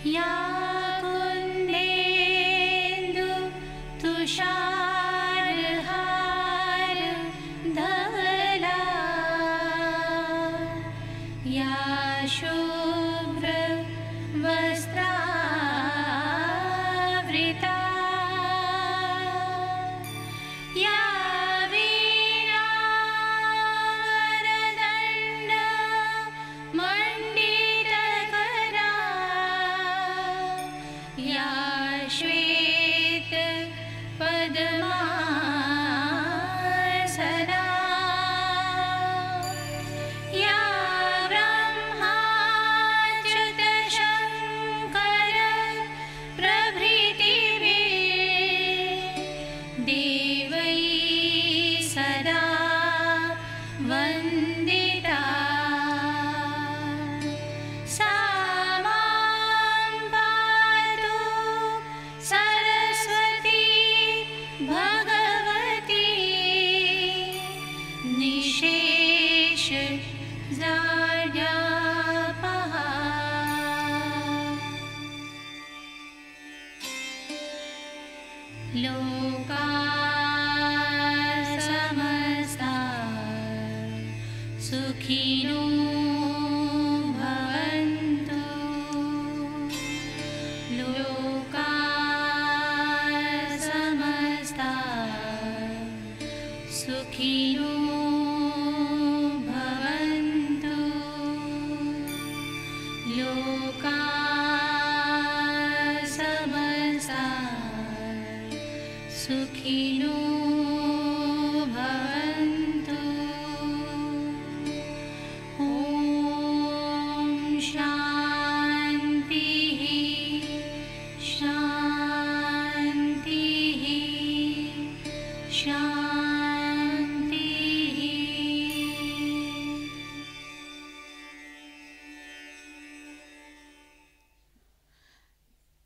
या कुन्देन्दु तुषारहार धवला या शुभ्र वस्त्रावृता या वीणावरदण्ड मण्डितकरा या श्वेत पद्मासना या ब्रह्माच्युतशङ्कर प्रभृतिभिः देवैः सदा वन्दिता सा मां पातु सरस्वती भगवती निशेष जाड्यापहा लोका समस्ता सुखिनो भवन्तु लोका समस्ता सुखिनो भवन्तु लोका समस्ता सुखिनो भवन्तु ॐ शान्तिः शान्तिः शान्तिः।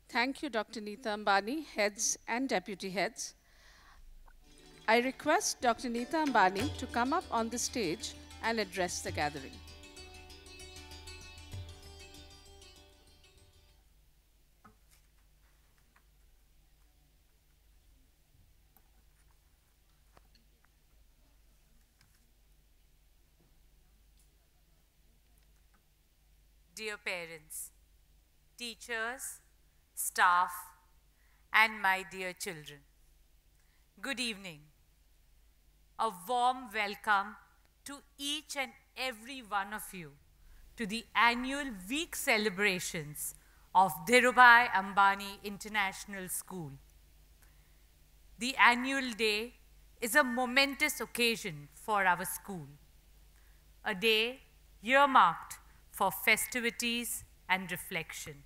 Thank you, Dr. Neeta Ambani, heads and deputy heads. I request Dr. Neeta Ambani to come up on the stage and address the gathering. Dear parents, teachers, staff, and my dear children, good evening. A warm welcome to each and every one of you to the annual week celebrations of Dhirubhai Ambani International School. The annual day is a momentous occasion for our school, a day earmarked for festivities and reflection,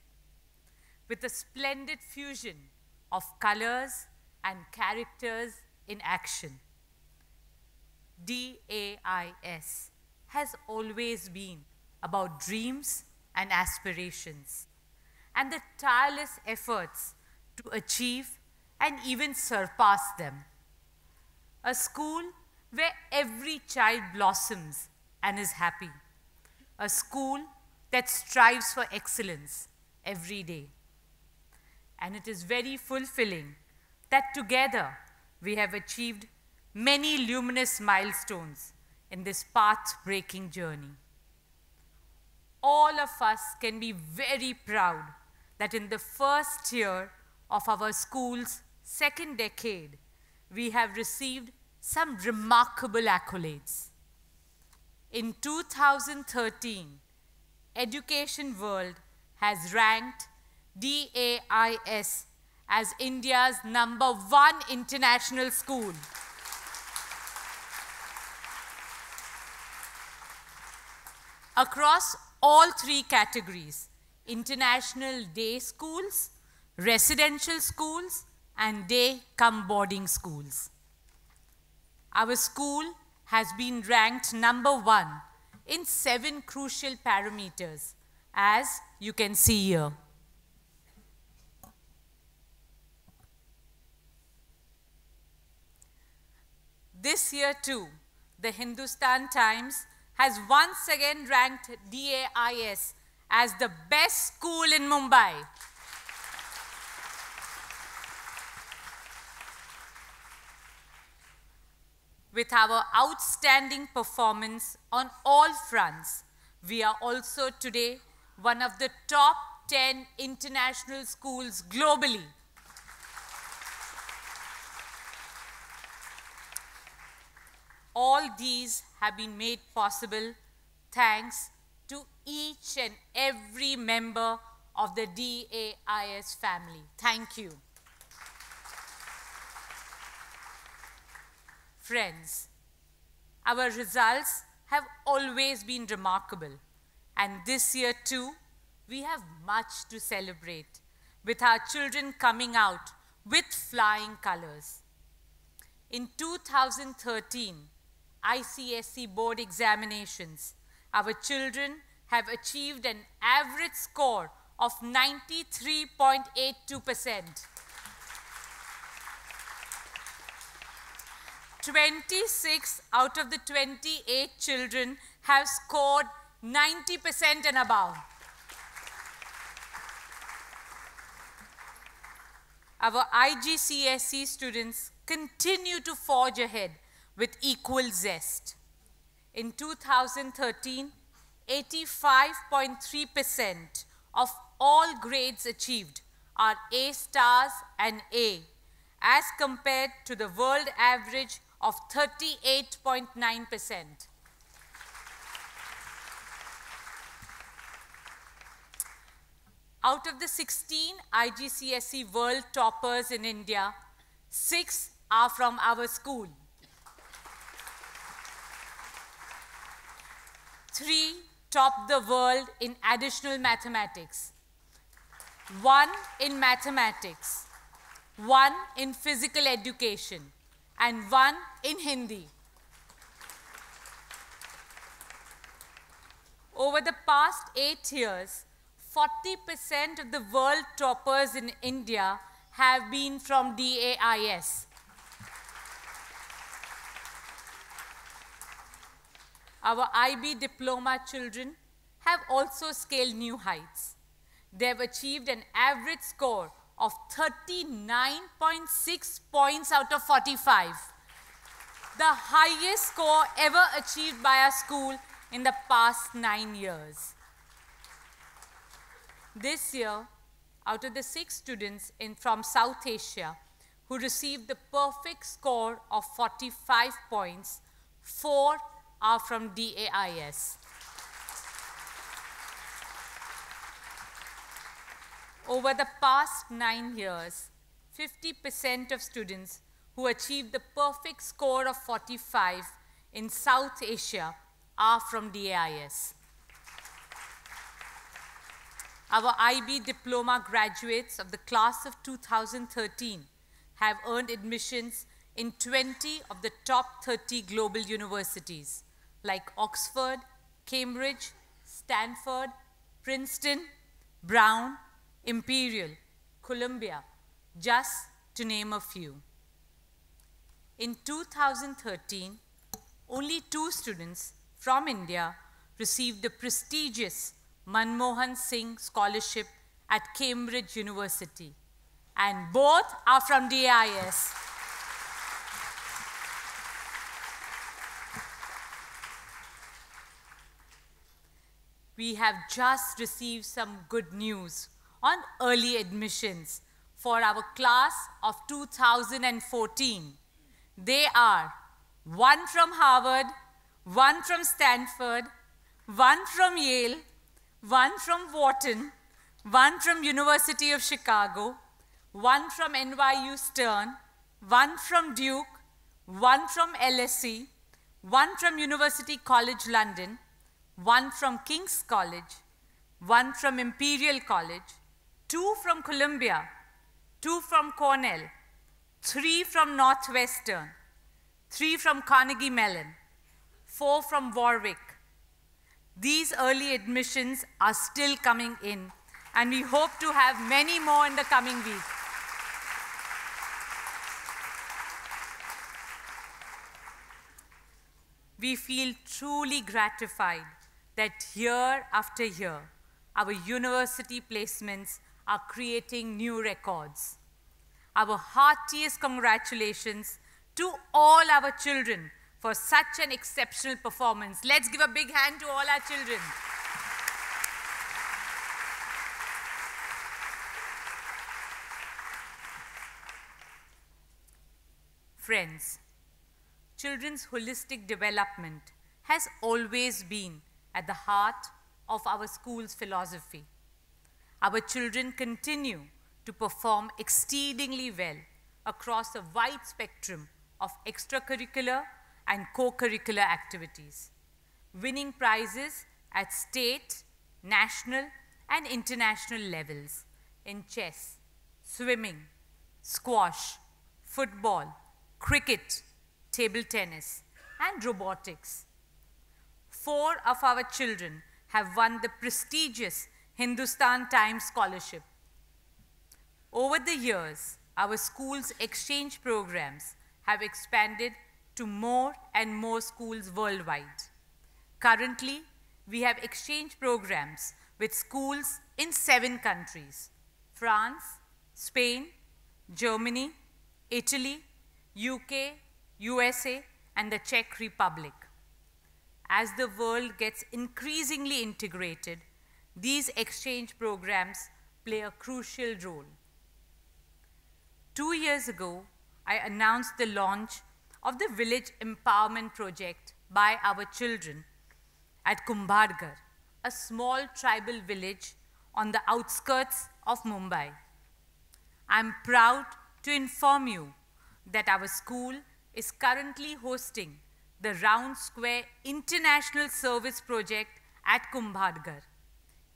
with a splendid fusion of colors and characters in action. DAIS has always been about dreams and aspirations, and the tireless efforts to achieve and even surpass them. A school where every child blossoms and is happy. A school that strives for excellence every day. And it is very fulfilling that together we have achieved many luminous milestones in this path-breaking journey. All of us can be very proud that in the first year of our school's second decade, we have received some remarkable accolades. In 2013, Education World has ranked DAIS as India's #1 international school. Across all three categories, international day schools, residential schools, and day-cum-boarding schools. Our school has been ranked #1 in 7 crucial parameters, as you can see here. This year too, the Hindustan Times has once again ranked DAIS as the best school in Mumbai. With our outstanding performance on all fronts, we are also today one of the top 10 international schools globally. All these have been made possible thanks to each and every member of the DAIS family. Thank you. Friends, our results have always been remarkable, and this year too, we have much to celebrate, with our children coming out with flying colors. In 2013 ICSE board examinations, our children have achieved an average score of 93.82%. 26 out of the 28 children have scored 90% and above. Our IGCSE students continue to forge ahead with equal zest. In 2013, 85.3% of all grades achieved are A stars and A, as compared to the world average of 38.9%. Out of the 16 IGCSE world toppers in India, 6 are from our school. 3 top the world in additional mathematics, 1 in mathematics, 1 in physical education, and 1 in Hindi. Over the past 8 years, 40% of the world toppers in India have been from DAIS. Our IB diploma children have also scaled new heights. They have achieved an average score of 39.6 points out of 45, the highest score ever achieved by our school in the past 9 years. This year, out of the 6 students from South Asia who received the perfect score of 45 points, 4 are from DAIS. Over the past 9 years, 50% of students who achieved the perfect score of 45 in South Asia are from DAIS. Our IB diploma graduates of the class of 2013 have earned admissions in 20 of the top 30 global universities like Oxford, Cambridge, Stanford, Princeton, Brown, Imperial, Columbia, just to name a few. In 2013, only 2 students from India received the prestigious Manmohan Singh Scholarship at Cambridge University, and both are from DAIS. We have just received some good news on early admissions for our class of 2014. They are 1 from Harvard, 1 from Stanford, 1 from Yale, 1 from Wharton, 1 from University of Chicago, 1 from NYU Stern, 1 from Duke, 1 from LSE, 1 from University College London, 1 from King's College, 1 from Imperial College, 2 from Columbia, 2 from Cornell, 3 from Northwestern, 3 from Carnegie Mellon, 4 from Warwick. These early admissions are still coming in, and we hope to have many more in the coming week. We feel truly gratified that year after year, our university placements are creating new records. Our heartiest congratulations to all our children for such an exceptional performance. Let's give a big hand to all our children. Friends, children's holistic development has always been at the heart of our school's philosophy. Our children continue to perform exceedingly well across a wide spectrum of extracurricular and co-curricular activities, winning prizes at state, national, and international levels in chess, swimming, squash, football, cricket, table tennis, and robotics. 4 of our children have won the prestigious Hindustan Times Scholarship. Over the years, our school's exchange programs have expanded to more and more schools worldwide. Currently, we have exchange programs with schools in 7 countries: France, Spain, Germany, Italy, UK, USA, and the Czech Republic. As the world gets increasingly integrated, these exchange programs play a crucial role. 2 years ago, I announced the launch of the Village Empowerment Project by our children at Kumbhadgarh, a small tribal village on the outskirts of Mumbai. I'm proud to inform you that our school is currently hosting the Round Square International Service Project at Kumbhadgarh.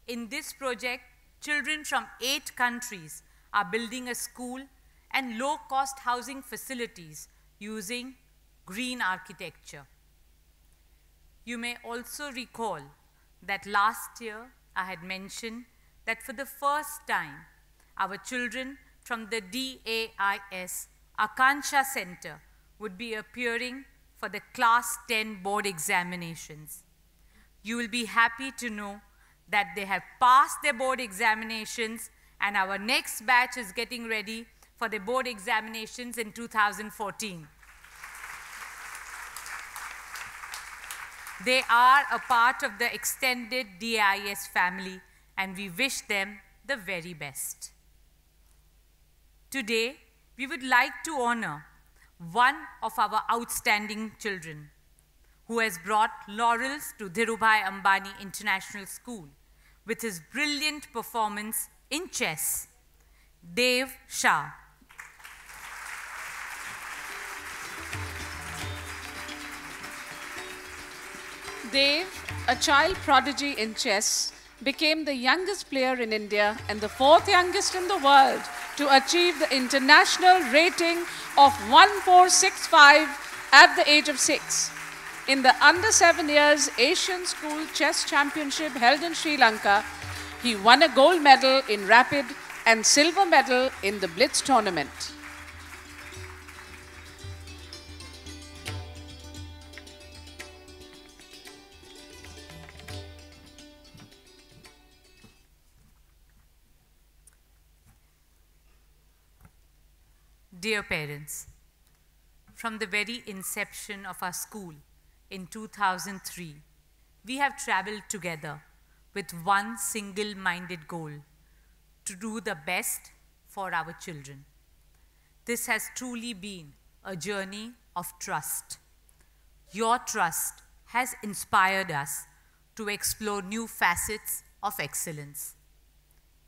In this project, children from 8 countries are building a school and low-cost housing facilities using green architecture. You may also recall that last year I had mentioned that for the first time, our children from the DAIS Akanksha Center would be appearing for the Class 10 board examinations. You will be happy to know that they have passed their board examinations, and our next batch is getting ready for the board examinations in 2014. They are a part of the extended DIS family, and we wish them the very best. Today, we would like to honor one of our outstanding children who has brought laurels to Dhirubhai Ambani International School with his brilliant performance in chess, Dev Shah. Dev, a child prodigy in chess, became the youngest player in India and the 4th youngest in the world to achieve the international rating of 1465 at the age of 6. In the under 7 years Asian School Chess Championship held in Sri Lanka, he won a gold medal in rapid and silver medal in the Blitz tournament. Dear parents, from the very inception of our school in 2003, we have traveled together with one single-minded goal: to do the best for our children. This has truly been a journey of trust. Your trust has inspired us to explore new facets of excellence.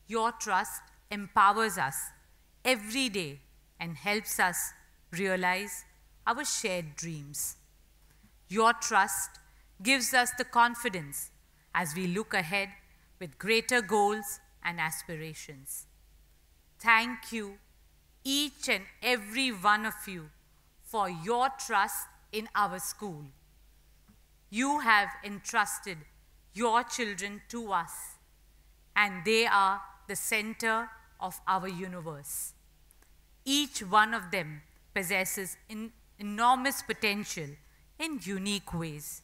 Your trust empowers us every day and helps us realize our shared dreams. Your trust gives us the confidence as we look ahead with greater goals and aspirations. Thank you, each and every one of you, for your trust in our school. You have entrusted your children to us, and they are the center of our universe. Each one of them possesses enormous potential in unique ways.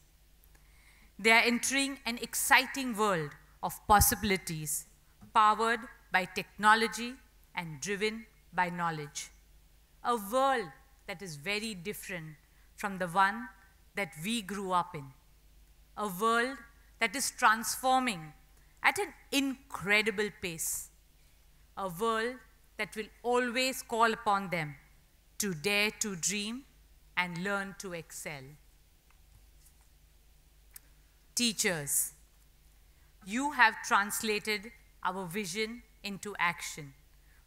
They are entering an exciting world of possibilities, powered by technology and driven by knowledge. A world that is very different from the one that we grew up in. A world that is transforming at an incredible pace. A world that will always call upon them to dare to dream and learn to excel. Teachers, you have translated our vision into action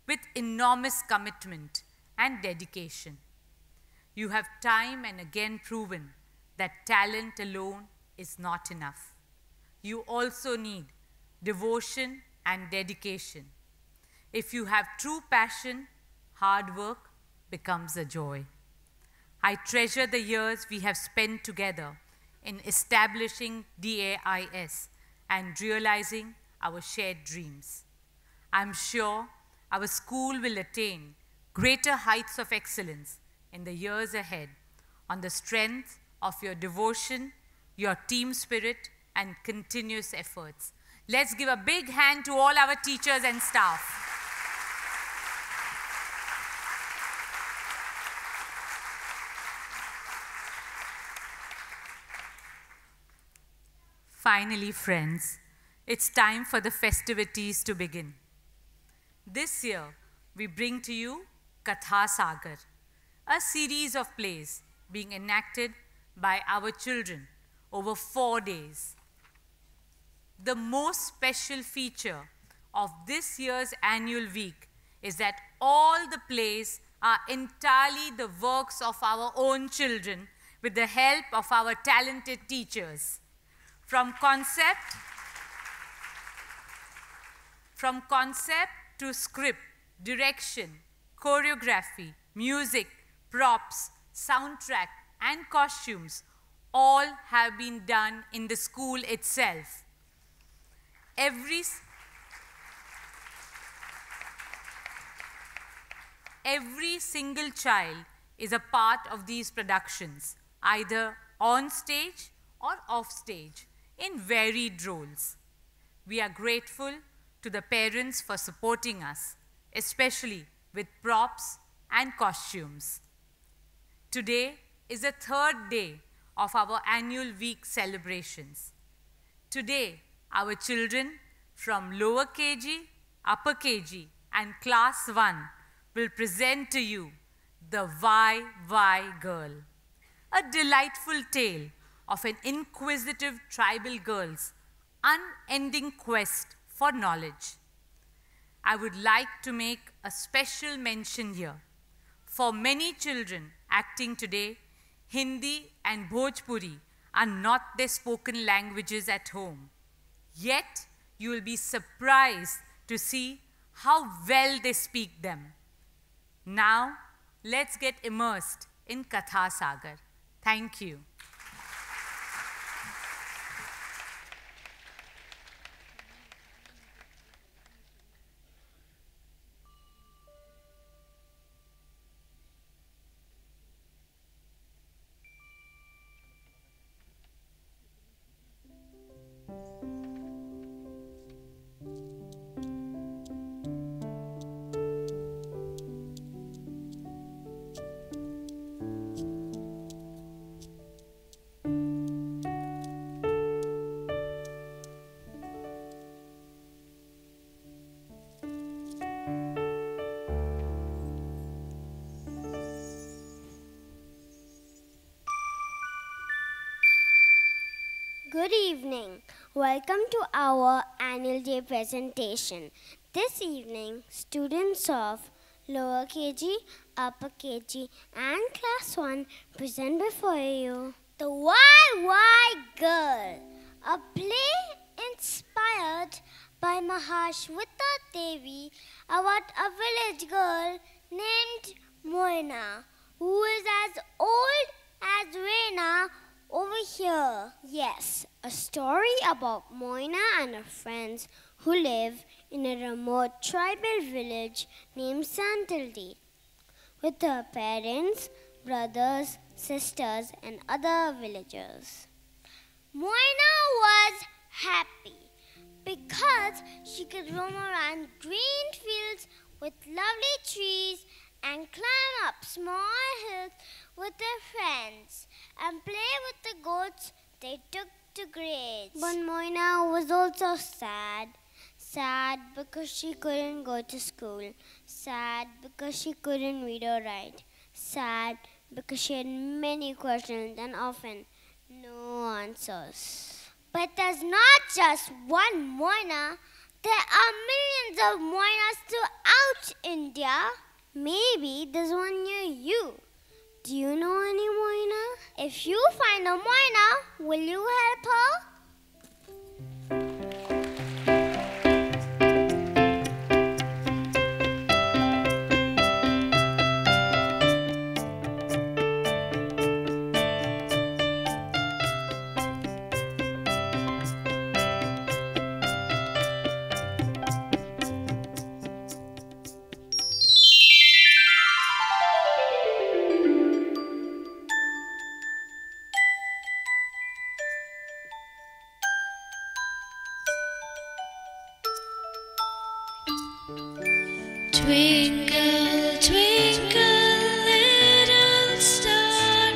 with enormous commitment and dedication. You have time and again proven that talent alone is not enough. You also need devotion and dedication. If you have true passion, hard work becomes a joy. I treasure the years we have spent together in establishing DAIS and realizing our shared dreams. I'm sure our school will attain greater heights of excellence in the years ahead on the strength of your devotion, your team spirit, and continuous efforts. Let's give a big hand to all our teachers and staff. Finally, friends, it's time for the festivities to begin. This year, we bring to you Katha Sagar, a series of plays being enacted by our children over 4 days. The most special feature of this year's annual week is that all the plays are entirely the works of our own children with the help of our talented teachers. From concept to script, direction, choreography, music, props, soundtrack, and costumes, all have been done in the school itself. Every single child is a part of these productions, either on stage or off stage, in varied roles. We are grateful to the parents for supporting us, especially with props and costumes. Today is the 3rd day of our annual week celebrations. Today, our children from lower KG, upper KG, and class 1 will present to you The Why Girl, a delightful tale of an inquisitive tribal girl's unending quest for knowledge. I would like to make a special mention here. For many children acting today, Hindi and Bhojpuri are not their spoken languages at home. Yet, you will be surprised to see how well they speak them. Now, let's get immersed in Katha Sagar. Thank you. Good evening. Welcome to our annual day presentation. This evening, students of lower KG, upper KG, and class 1 present before you The Why Girl, a play inspired by Mahashweta Devi about a village girl named Moina, who is as old as Reina over here. Yes, a story about Moina and her friends who live in a remote tribal village named Santildi with her parents, brothers, sisters, and other villagers. Moina was happy because birds, she could roam around green fields with lovely trees and climb up small hills with her friends and play with the goats they took to graze. But Moina was also sad. Sad because she couldn't go to school. Sad because she couldn't read or write. Sad because she had many questions and often no answers. But there's not just one Moina. There are millions of Moinas throughout India. Maybe there's one near you. Do you know any Moina? If you find a Moina, will you help her? Twinkle, twinkle, little star,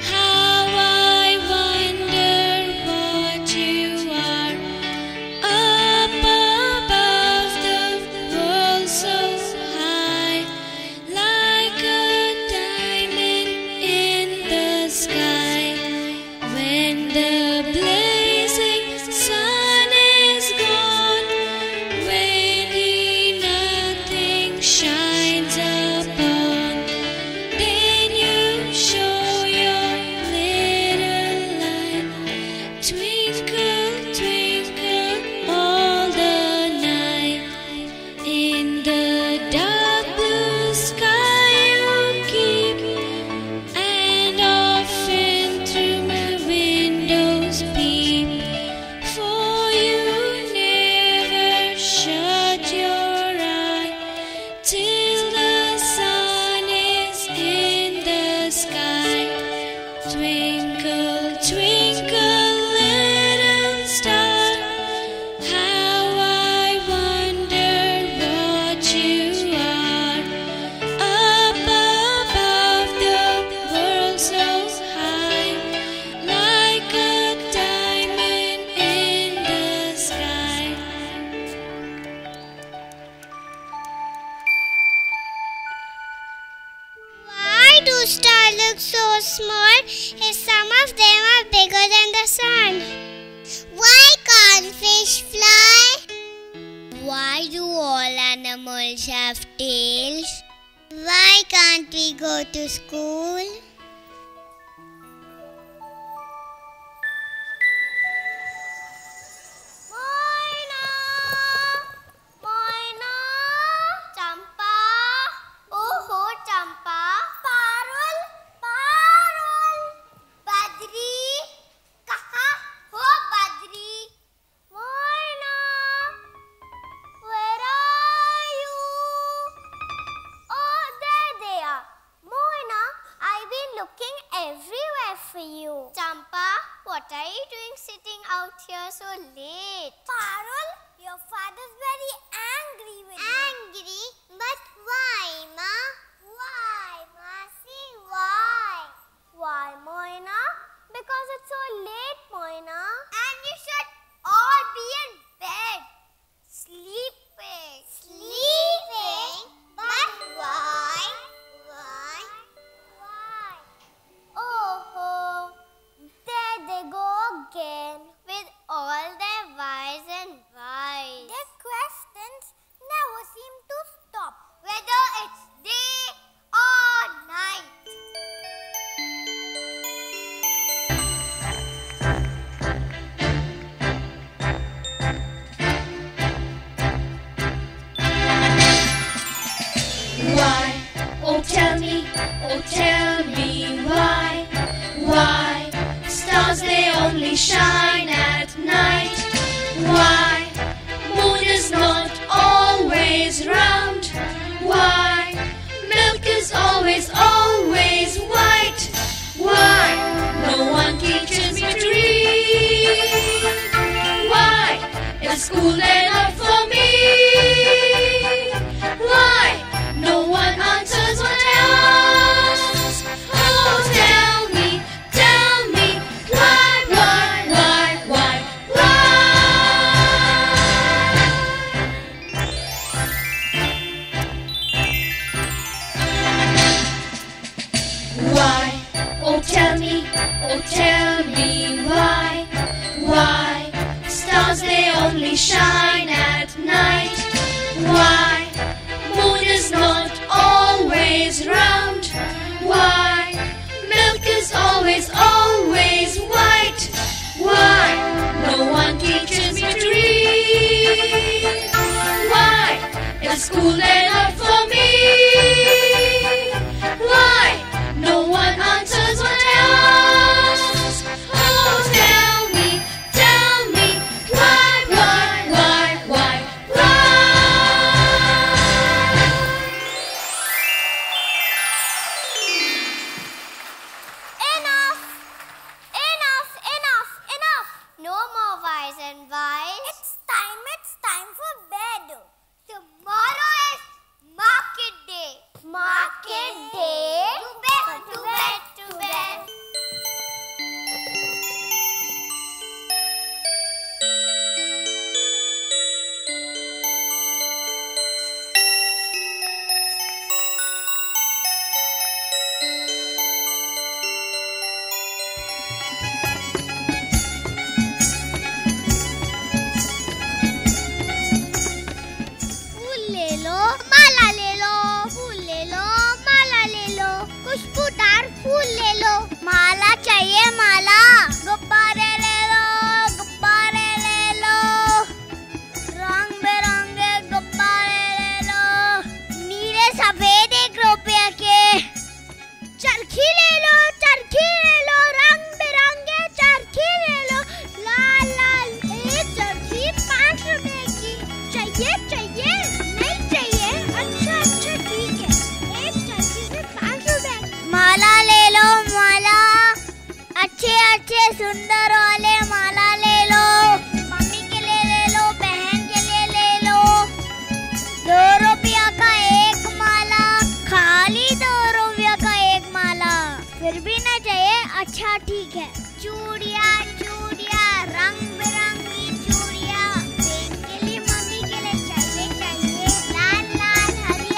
how I wonder what you are. Up above the world so high, like a diamond in the sky. When the blazing sun is gone, when nothing shines upon, then you show your little light. Twinkle, twinkle all the night. In the dark blue sky you keep, and often through my windows peep. For you never shut your eye till the sun is in the sky. Twinkle, twinkle, little star, how I wonder what you are. Up above the world so high, like a diamond in the sky. Why do stars look so small if some of them are bigger than the sun? Why can't fish fly? Why do all animals have tails? Why can't we go to school? Moina! Moina! Champa! Oh, Champa! Parul! Parul! Badri! Kaha! Oh, Badri! Moina! Where are you? Oh, there they are. Moina, I've been looking everywhere for you. Champa, what are you doing sitting out here so late? Parul, your father's very angry with you. Angry? But why, Ma? Why, Masi? Why? Why, Moina? Because it's so late, Moina. And you should all be in bed. Sleeping. Sleeping? But why? Why? Why? Oh, there they go again with all their whys and whys. Their questions never seem to stop, whether it's day or night. Why? Oh tell me why? Why? Stars they only shine at night. Why? Moon is not always round. Why? Milk is always white. Why? No one teaches me to read. Why? If the school they're not for me. Why? No one answers when I ask. Oh, tell me, why? Why? Oh, tell me why? Why? Stars they only shine at night. Why? Moon is not always round. Why? Milk is always white. Why? No one teaches me to read. Why? In school they're not for me. Why? No one answers when I ask. Oh, tell me, why? Enough! No more whys and whys. It's time for bed. Tomorrow is market day. Market day? To bed. खुशबूदार फूल ले लो। माला चाहिए माला। गुब्बारे ले लो। रंग बिरंगे गुब्बारे ले लो। नीले सफेद 1 रुपया के। चरखी ले लो। रंग बिरंगे चरखी ले लो। लाल एक चरखी 5 रुपए की। चाहिए नहीं चाहिए? अच्छा ठीक है। एक चरखी से 5 रुपए। माला ले लो माला। अच्छे सुंदर वाले माला ले लो। मम्मी के लिए ले लो, बहन के लिए ले लो। 2 रुपया का 1 माला। खाली 2 रुपया का 1 माला। फिर भी ना चाहिए? अच्छा ठीक है। चूड़िया रंग बिरंगी चूड़िया। बहन के लिए, मम्मी के लिए चाहिए लाल हरी।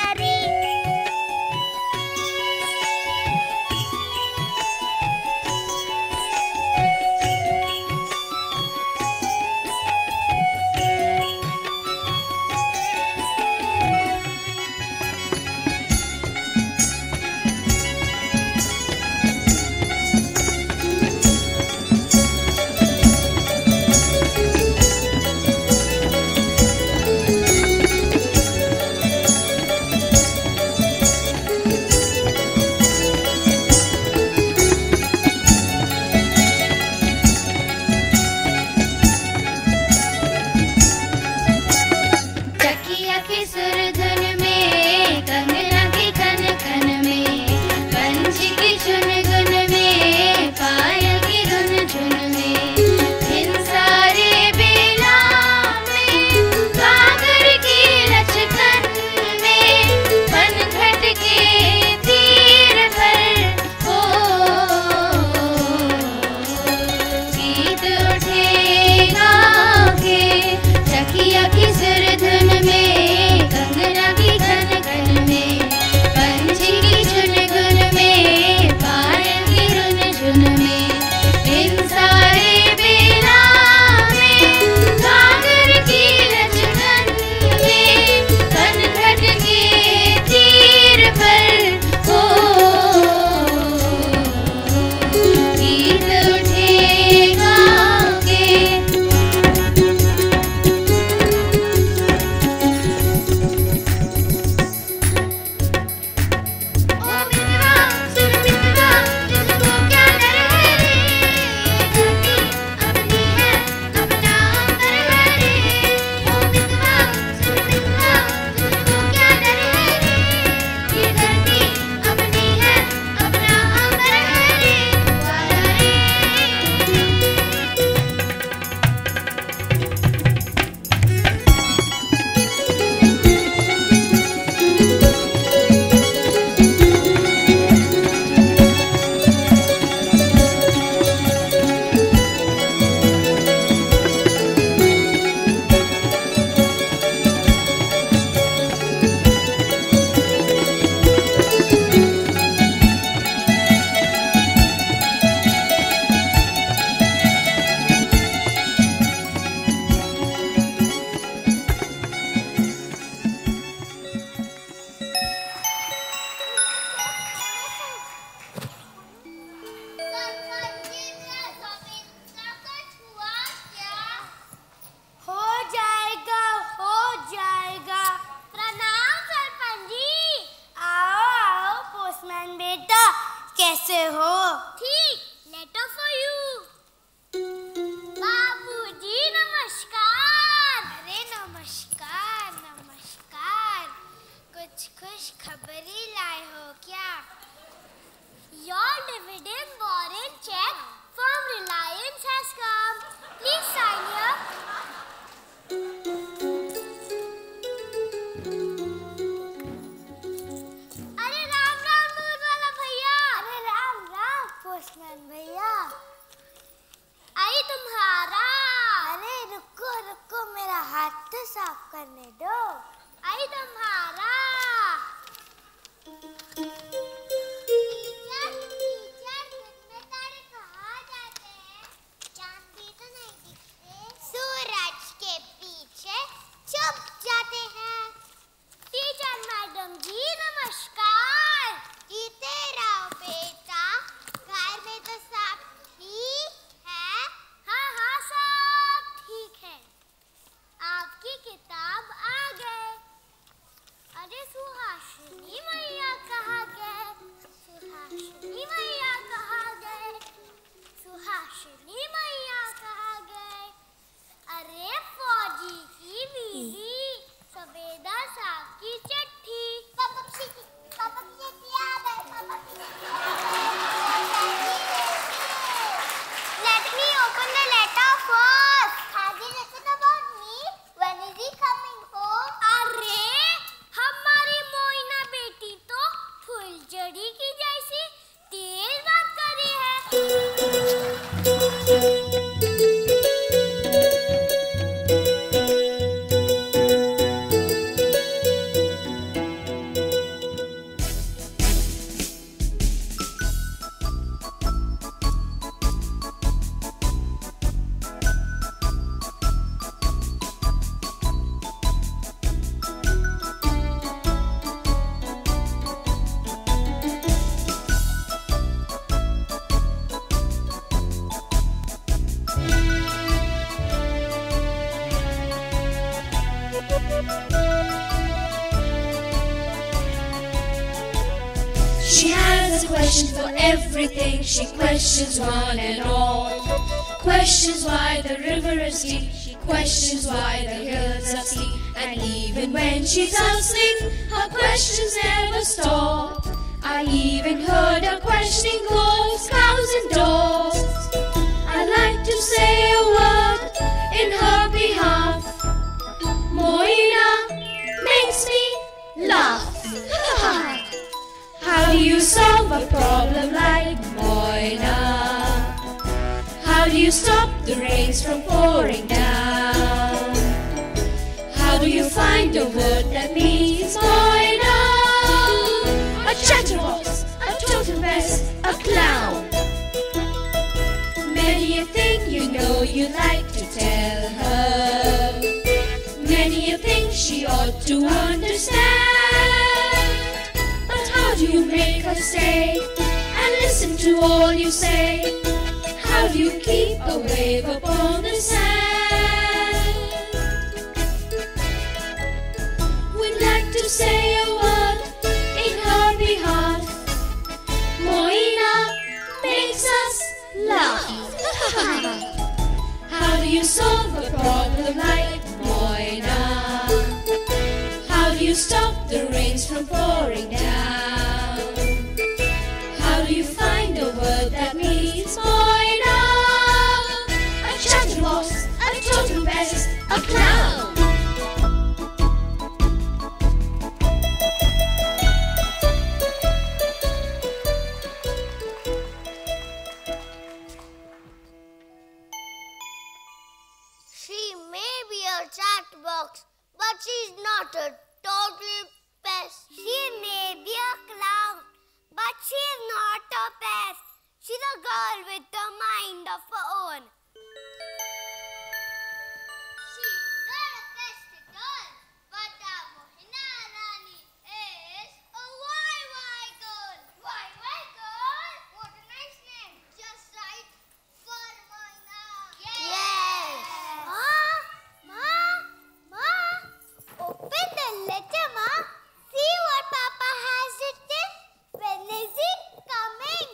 करने दो। आई तुम्हारा। टीचर दिन में तारे कहाँ जाते हैं? चांद भी तो नहीं दिखते। सूरज के पीछे छुप जाते हैं। टीचर मैडम जी नमस्कार। जीते रहो बेटा। घर में तो सब ठीक है? हाँ हाँ सब ठीक है। आपकी किताब आ गए। अरे सुहासिनी मैया कहाँ गए? सुहासिनी मैया कहाँ गए? सुहासिनी मैया कहाँ गए? अरे फौजी की बीवी सफेदा साहब की चिट्ठी। पापा की चिट्ठी आ गई। पापा की चिट्ठी। Let me open the letter first. Has he written about me? When is he coming home? अरे हमारी मोइना बेटी तो फुलझड़ी की जैसी तेज बात कर रही है। She has a question for everything. She questions one and all. Questions why the river is deep. She questions why the hills are steep. And even when she's asleep, her questions never stop. I even heard her questioning goats, cows and dogs. I like to say a word in her behalf. Moina makes me laugh. How do you solve a problem like Moina? How do you stop the rains from pouring down? How do you find a word that means Moina? A chatterbox, a totem pest, a clown. Many a thing you know you like to tell her. Many a thing she ought to understand. But how do you make her stay and listen to all you say? How do you keep a wave upon the sand? We'd like to say a word in her behalf. Moina makes us laugh. How do you solve a problem like Moina? How do you stop the rains from pouring down? How do you find a word that means Moina? A chatterbox, a totem pest, a clown. She may be a chatbox, but she's not a total pest. She may be a clown, but she's not a pest. She's a girl with a mind of her own. She's not a pest at all, but our Mohina Rani is a YY girl. YY girl? What a nice name. Just right for Mohina. Yes. Ma, open the letter, Ma. See what Papa has written. When is he coming?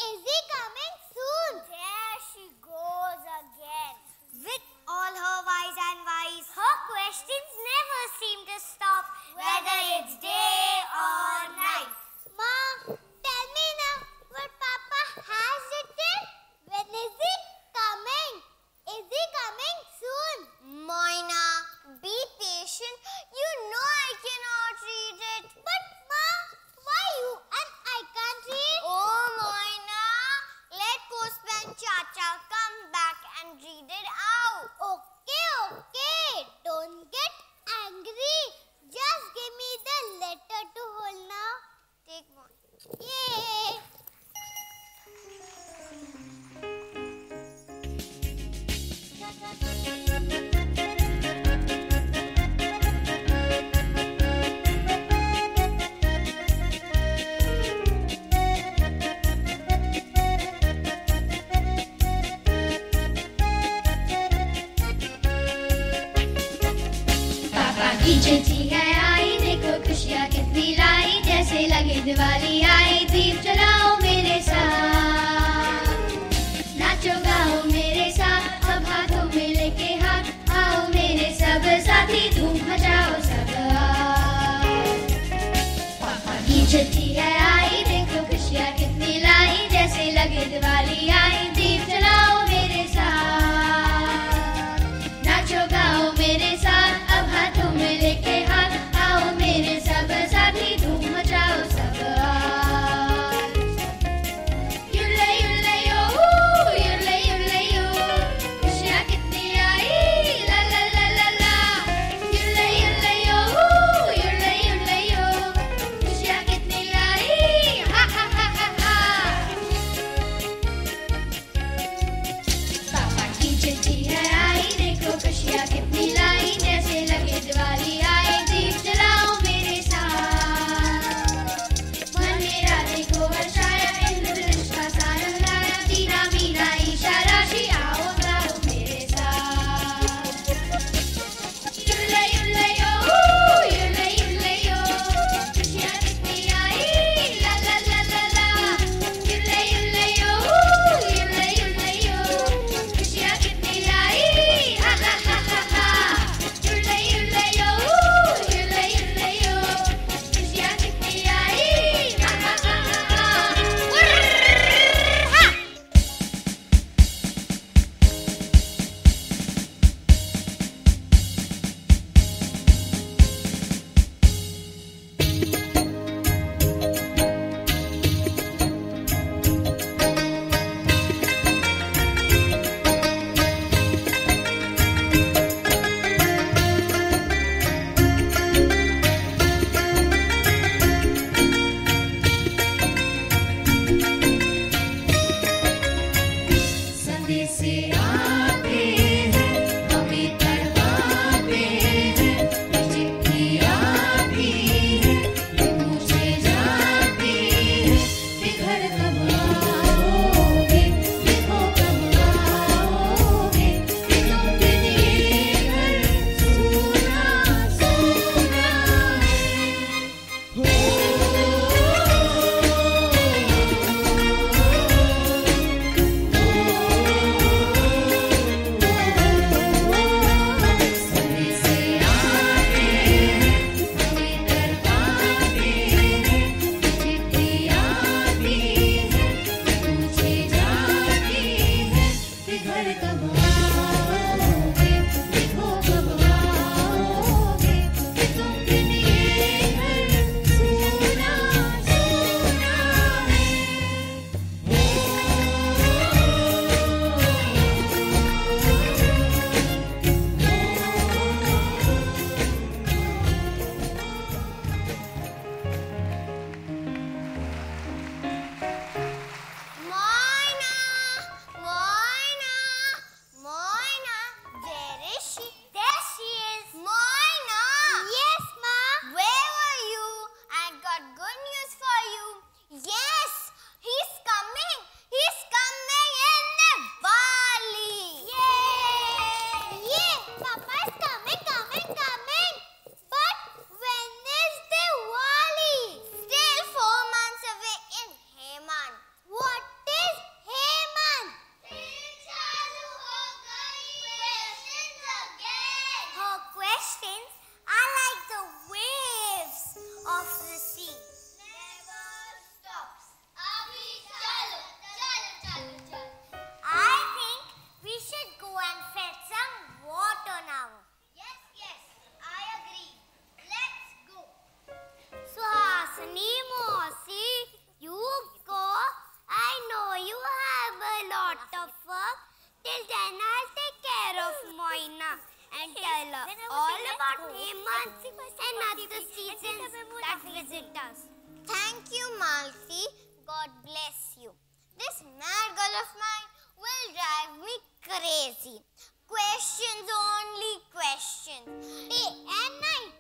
Is he coming soon? There she goes. की चिट्ठी है आई, देखो खुशियाँ कितनी लाई, जैसे लगे दिवाली आई, दीप जलाओ मेरे साथ, नाचो गाओ मेरे साथ, अब हाथों में लेके हाथ, आओ मेरे सब साथी, धूम मचाओ सब। पापा की चिट्ठी है आई, देखो खुशियाँ कितनी लाई, जैसे लगे दिवाली आई, दीप जलाओ मेरे साथ, नाचो गाओ मेरे साथ, अब हाथों में लेके हाथ, आओ मेरे सब साथी, धूम मचाओ सब। युल्ले युल्ले यो, युल्ले युल्ले यो, खुशियाँ कितनी आई, ला ला ला ला ला। युल्ले युल्ले यो, युल्ले युल्ले यो, खुशियाँ कितनी आई, हा हा हा हा हा। पापा की चिट्ठी है आई, देखो खुशियाँ कितनी लाई, जैसे लगे दिवाली आई, दीप जलाओ मेरे साथ, मन मेरा देखो वर्षाया, इंद्रधनुष का सारंग लाया, मीना मीना ईशा राशि, आओ गाओ मेरे साथ। युल्ले युल्ले यो, युल्ले युल्ले यो, खुशियाँ कितनी आई, ला ला ला ला ला। युल्ले युल्ले यो, युल्ले युल्ले यो, खुशियाँ कितनी आई, हा हा हा हा हा। युल्ले युल्ले यो, युल्ले युल्ले यो, खुशियाँ कितनी आई, हा हा हा हा हा। उर्र हा। संदेशे आते हैं, हमें तड़पाते हैं, ये चिट्ठियाँ भी हैं, ये पूछे जाती हैं कि घर कब आओगे, देखो कब आओगे, कि तुम बिन ये घर सूना सूना संदेशे आते हैं, हमें तड़पाते हैं, चिट्ठियाँ भी हैं, पूछे जाती हैं कि घर कब आओगे, देखो कब आओगे, कि तुम बिन ये घर सूना सूना Moina! Moina! Moina! Where is she? There she is. Moina! Yes, Ma? Where were you? I got good news for you. Yes! He's coming! He's coming in Diwali! Yay! Yay! Papa is coming! But when is Diwali? Still 4 months away in Hemant. What is Hemant? Her questions are like the waves of the sea. Never stops. I think we should go and fetch some water now. Yes, I agree. Let's go. Suhasini Mosi, you go. I know you have a lot of work. Till then, I'll take care of Moina and tell her all about Hemant and other seasons that visit us. Thank you, Malti. God bless you. This mad girl of mine will drive me crazy. Questions, only questions. Day and night.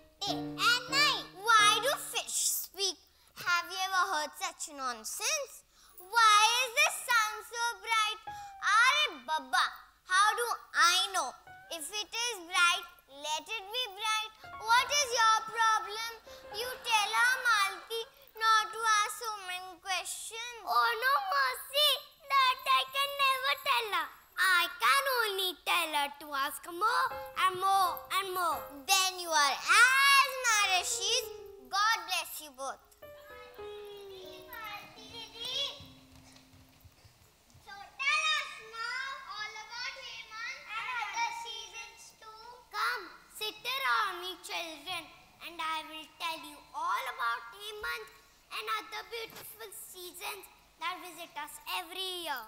Why do fish speak? Have you ever heard such nonsense? Why is the sun so bright? Are Baba, how do I know? If it is bright, let it be bright. What is is your problem? You tell her, Malti, not to ask so many questions. Oh no, Mercy. That I can never tell her. I can only tell her to ask more and more and more. Then you are as mad as she is. God bless you both. So tell us now all about Hemant and other seasons too. Come, sit around me, children, and I will tell you all about Hemant and other beautiful seasons that visit us every year.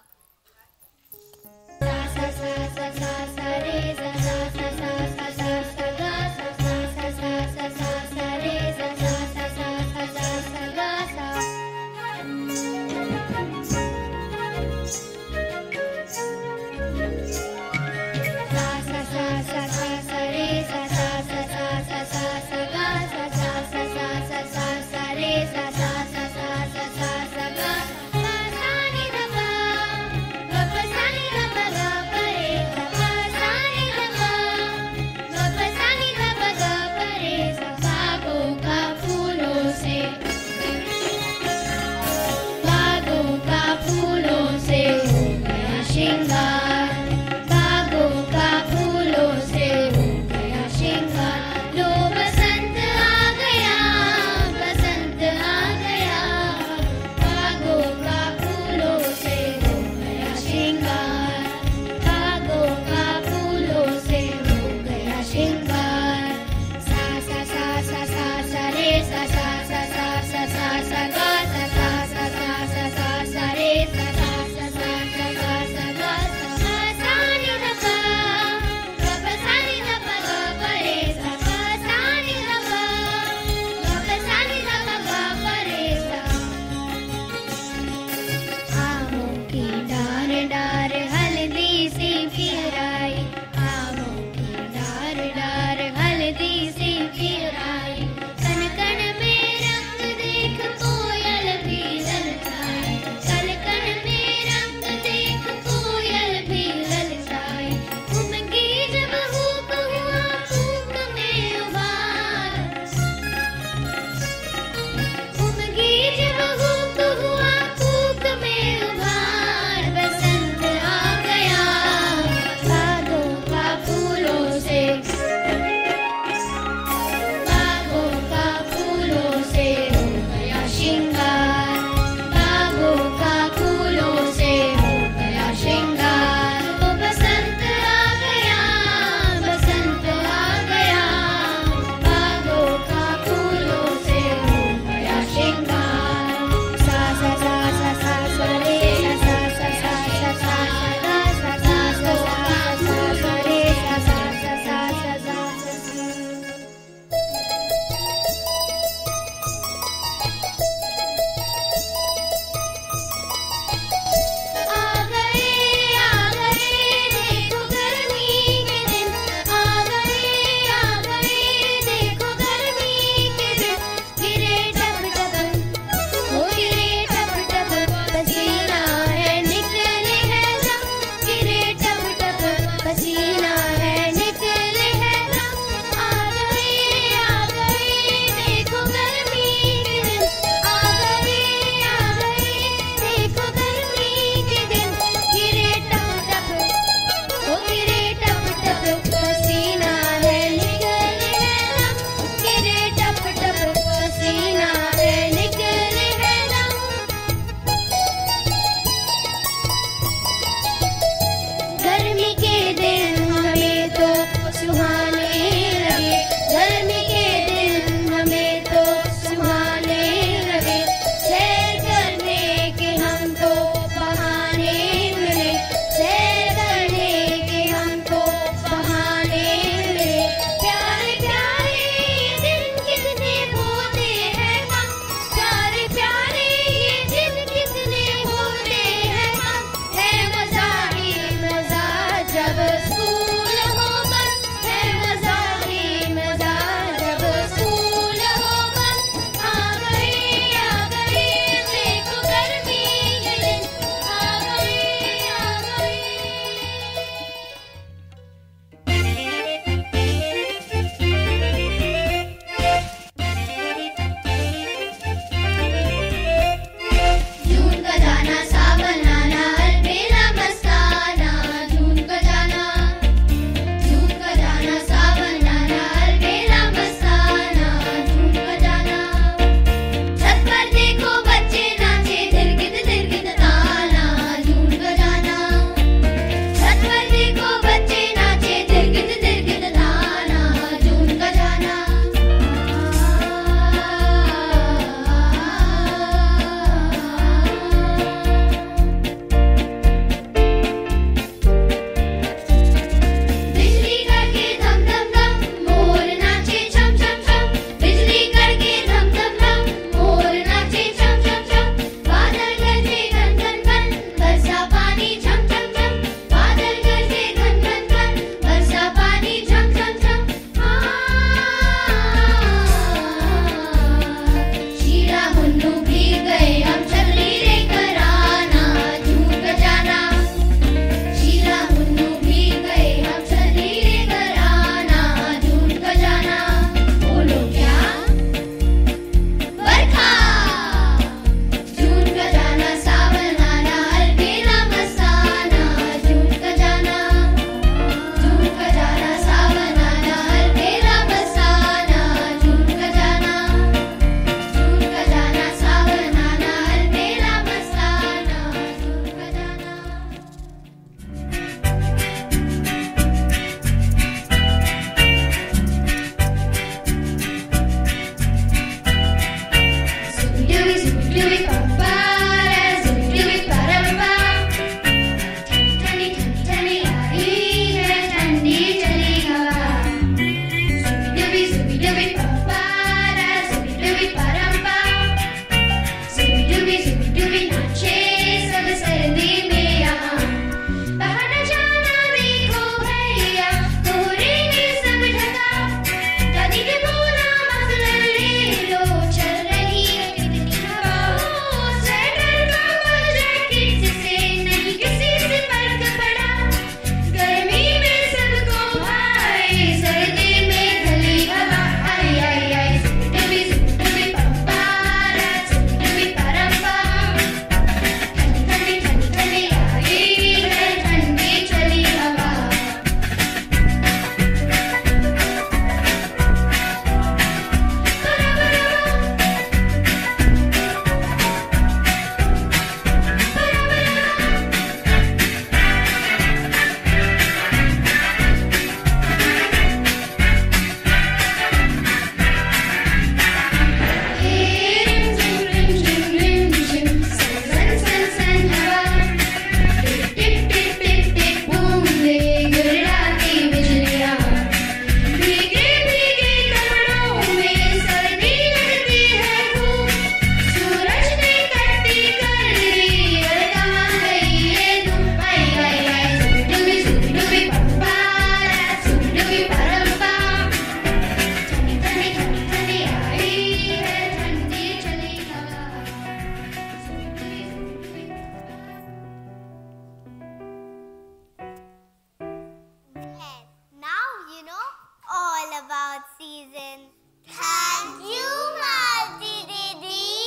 seasons. Thank you, Malti Didi.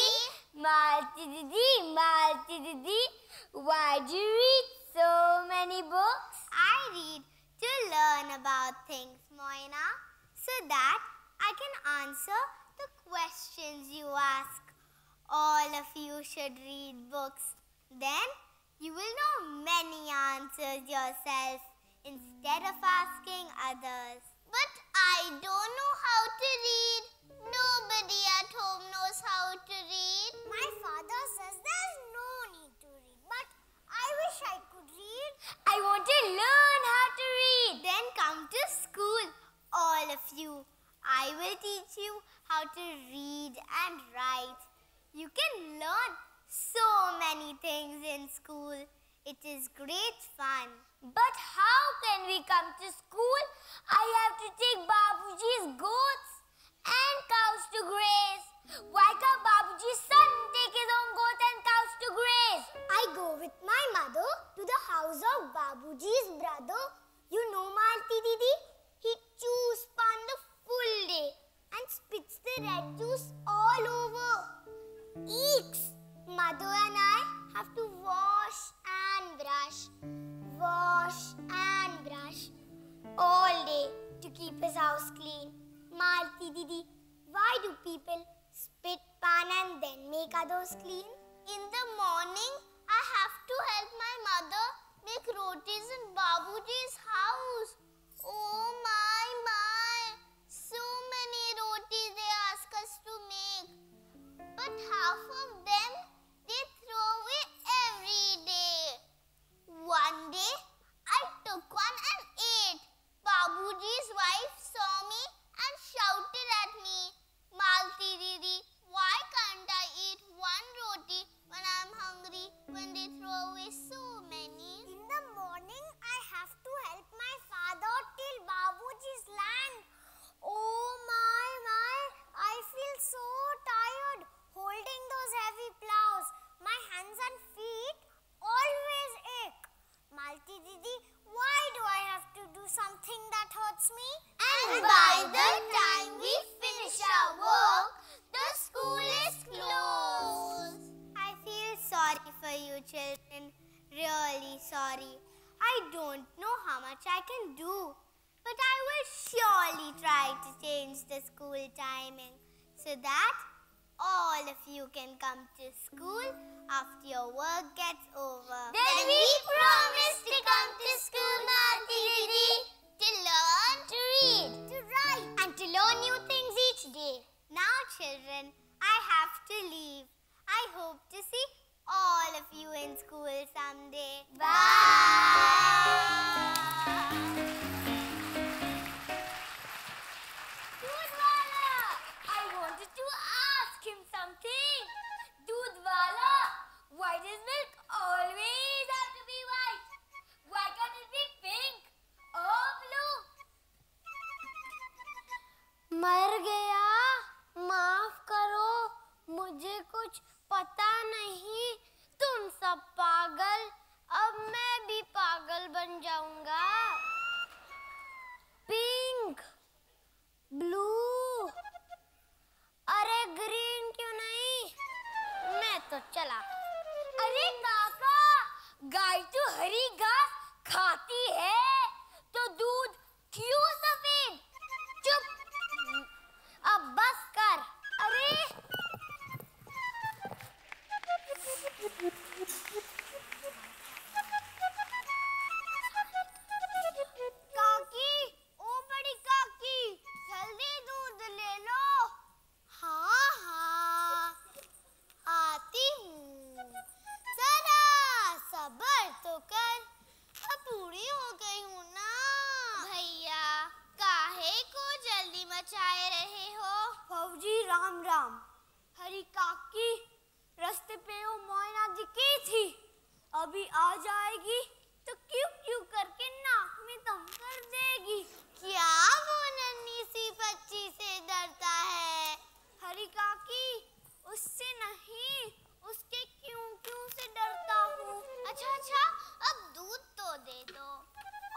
Malti Didi, Malti Didi, why do you read so many books? I read to learn about things, Moina, so that I can answer the questions you ask. All of you should read books. Then you will know many answers yourself instead of asking others. But I don't know how to read. Nobody at home knows how to read. My father says there's no need to read, but I wish I could read. I want to learn how to read. Then come to school, all of you. I will teach you how to read and write. You can learn so many things in school. It is great fun. But how can we come to school? I have to take Babuji's goats and cows to graze. Why can't Babuji's son take his own goats and cows to graze? I go with my mother to the house of Babuji's brother. You know Malti Didi? He chews pan the full day and spits the red juice all over. Eeks! Mother and I have to wash and brush all day to keep his house clean. Malti Didi, why do people spit pan and then make others clean? In the morning, I have to help my mother make rotis in Babuji's house. Oh my! So many rotis they ask us to make. But half of them they throw away every day. One day, I took one and ate. Babuji's wife saw me and shouted at me, Malti Didi, why can't I eat one roti when I'm hungry when they throw away so many? In the morning, I have to help my father till Babuji's land. Oh my, I feel so tired holding those heavy plows. My hands and feet always ache. Malti Didi, why do I have to do something that hurts me? And by the time we finish our work, the school is closed. I feel sorry for you children, really sorry. I don't know how much I can do, but I will surely try to change the school timing so that all of you can come to school after your work gets over. Then we promise to come to school, Malti Didi, to learn, to read, to write, and to learn new things each day. Now, children, I have to leave. I hope to see all of you in school someday. Bye! Something. Doodhwala, why does milk always have to be white? Why can't it be pink or blue? मर गया, माफ करो, मुझे कुछ पता नहीं, तुम सब पागल, अब मैं भी पागल बन जाऊंगा. पिंक, ब्लू, अरे ग्रीन क्यों नहीं? मैं तो चला. अरे काका, गाय तो हरी घास खाती है, तो दूध क्यों सफेद? चुप, अब बस कर. अरे काकी, ओ बड़ी काकी, जल्दी दूध ले लो. हाँ, आती हूँ. जरा सब्र तो कर, अब पूरी हो गई हूँ ना. भैया, काहे को जल्दी मचाए रहे हो? फौजी राम राम. हरी काकी, रास्ते पे वो मोइना दिखी थी, अभी आ जाएगी तो क्यों करके नाक में दम कर देगी. क्या वो नन्ही सी बच्ची से डरता है? हरी काकी, उससे नहीं, उसके क्यों से डरता हूँ. अच्छा, अब दूध तो दे दो.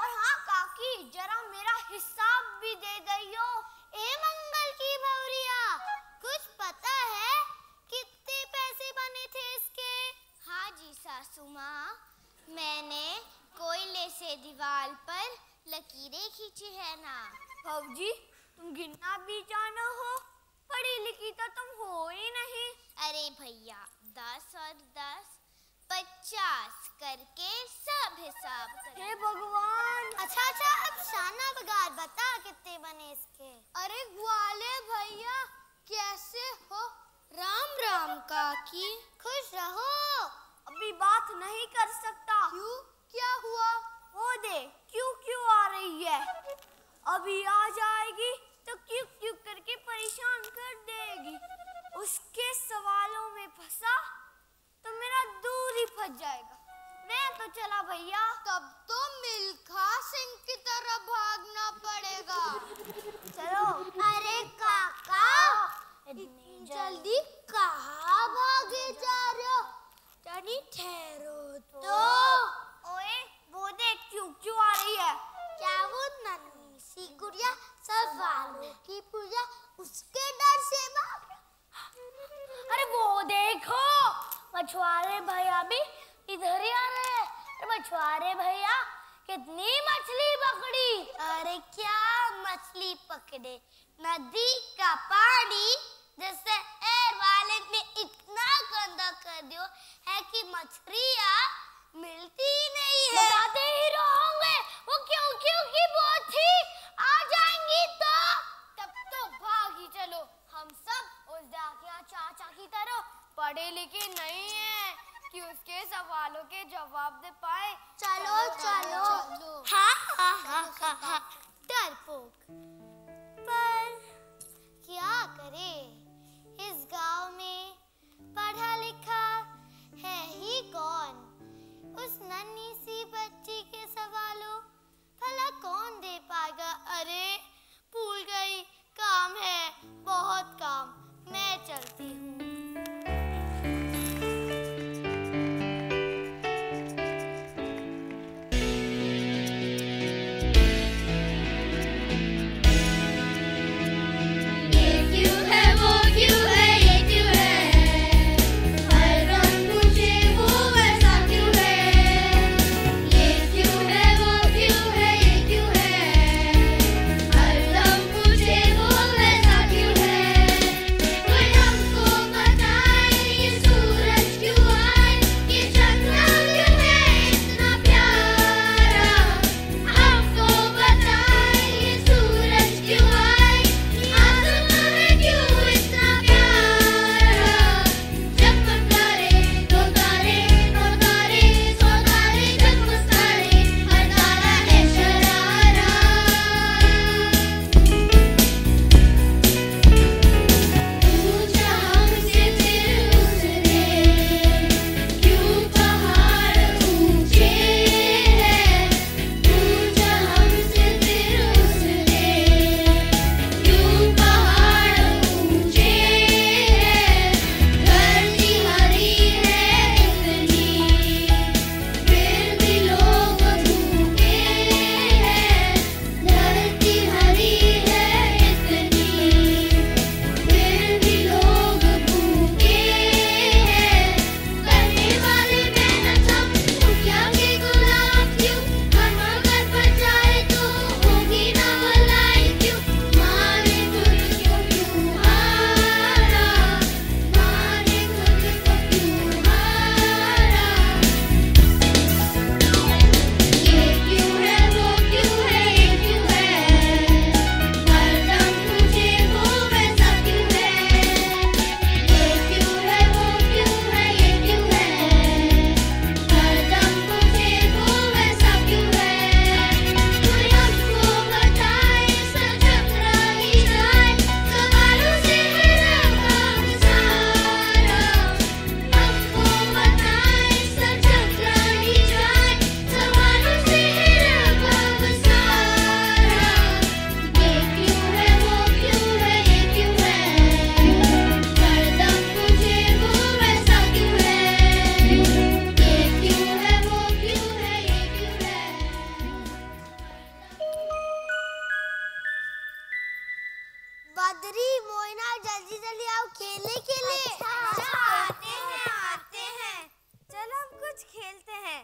और हाँ काकी, जरा मेरा हिसाब भी दे दइयो. ए नीचे है ना। भाऊजी तुम गिनना भी जानो हो, पढ़ी लिखी तो तुम हो ही नहीं। अरे भैया 10 और 10 50 करके सब हिसाब कर। हे भगवान। अच्छा अब शाना बगार बता कितने बने इसके। अरे ग्वाले भैया कैसे हो? राम राम काकी, खुश रहो। अभी बात नहीं कर सकता। क्यों, क्या हुआ? वो दे क्यों आ रही है, अभी आ जाएगी तो क्यों करके परेशान कर देगी। उसके सवालों में फंसा तो मेरा दूर ही फंस जाएगा। मैं तो चला भैया। तब तो मिल्खा सिंह की तरह भागना पड़ेगा। चलो। अरे काका, इतनी जल्दी कहाँ भागे जा रहे हो? जानी ठहरो तो। ओए वो देख क्यों आ रही है। क्या वो नन्ही सी गुड़िया सवालों की पूजा उसके डर से भाग? अरे वो देखो मछुआरे भैया भी इधर ही आ रहे हैं। अरे मछुआरे भैया कितनी मछली पकड़ी। अरे क्या मछली पकड़े, नदी का पानी जैसे एयर वाले ने इतना गंदा कर दियो है कि मछलियाँ मिलती ही नहीं है। बताते ही रहोगे वो क्यों की बहुत थी, आ जाएंगी तो। तब तो भाग ही चलो। हम सब उस डाकिया चाचा की तरह पढ़े लिखे नहीं है कि उसके सवालों के जवाब दे पाए। चलो। हाँ डरपोक। पर क्या करे, इस गांव में पढ़ा लिखा है ही कौन। उस नन्ही सी बच्ची के सवालों भला कौन दे पाएगा। अरे भूल गई, काम है बहुत काम, मैं चलती हूँ।